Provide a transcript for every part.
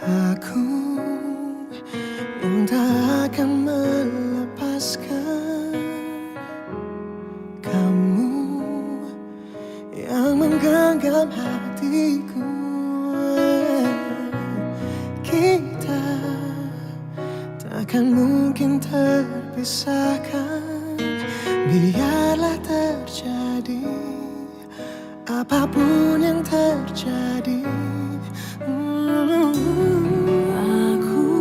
Aku yang tak akan melepaskan kamu yang menggenggam hatiku. Kita takkan mungkin terpisahkan, biarlah terjadi apapun yang terjadi. Aku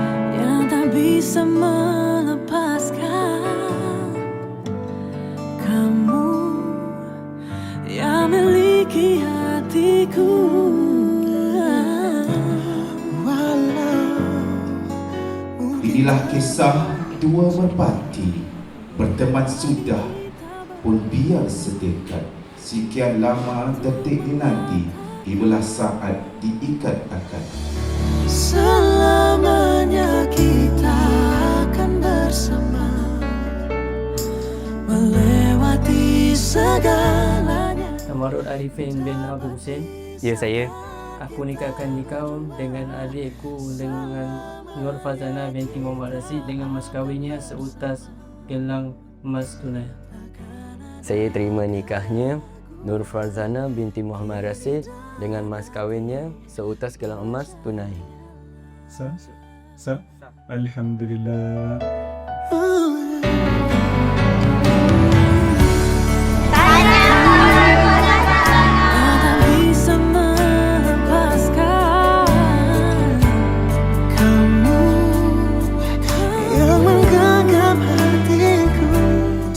yang tak bisa melepaskan kamu yang miliki hatiku. Inilah kisah dua merpati berteman sudah pun biar sedekat. Sekian lama detik dinanti, tibalah saat diikat akad. Selamanya kita akan bersama, melewati segalanya. Tamarud Arifin bin Abu Hussein. Ya, saya. Aku nikahkan kau dengan adikku dengan Nur Fazana binti Muhammad Rasid dengan mas kawinnya seutas gelang emas tunai. Saya terima nikahnya Nur Farzana binti Muhammad Rasid dengan mas kawinnya seutas gelang emas tunai. Alhamdulillah. Tak bisa melepaskan Kamu yang menggenggam hatiku.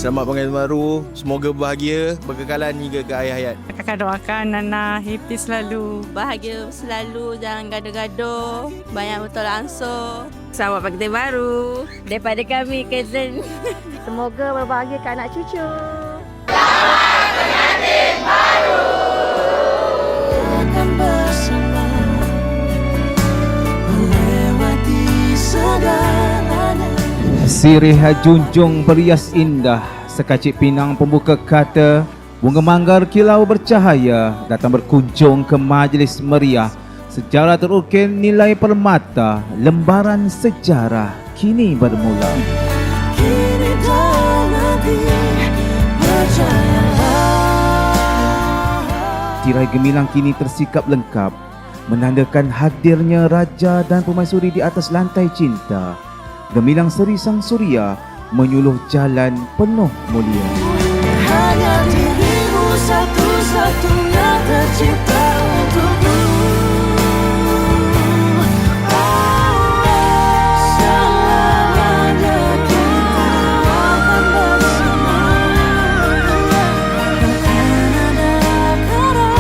Selamat pengantin baru, semoga bahagia berkekalan hingga ke akhir hayat. Kakak doakan Nana happy selalu. Bahagia selalu, jangan gaduh-gaduh, banyak betul ansur. Selamat pengantin baru Daripada kami, cousin. Semoga berbahagiakan anak cucu. Akan bersama, melewati segalanya. Sirih junjung berias indah, sekacik pinang pembuka kata, bunga manggar kilau bercahaya, datang berkunjung ke majlis meriah. Sejarah terukir nilai permata, lembaran sejarah kini bermula. Kini dan nanti, percayalah. Tirai gemilang kini tersikap lengkap, menandakan hadirnya raja dan permaisuri di atas lantai cinta. Gemilang seri sang suria menyuluh jalan penuh mulia. Hanya dirimu satu-satunya tercipta untukku. Selamanya kita akan bersama, takkan ada kata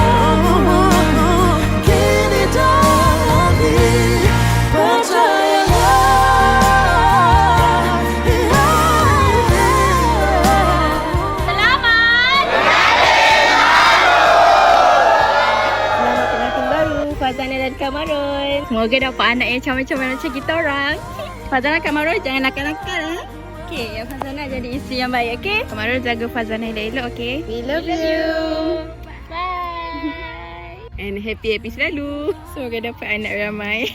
kini dan nanti, percayalah. Fazana dan Kamarul. Semoga dapat anak yang comel-comel macam kita orang. Fazana, Kamarul jangan nakal-nakal. Okey, yang Fazana jadi isteri yang baik, okey? Kamarul jaga Fazana elok-elok, okey? We love you. Bye. And happy-happy selalu. Semoga dapat anak ramai.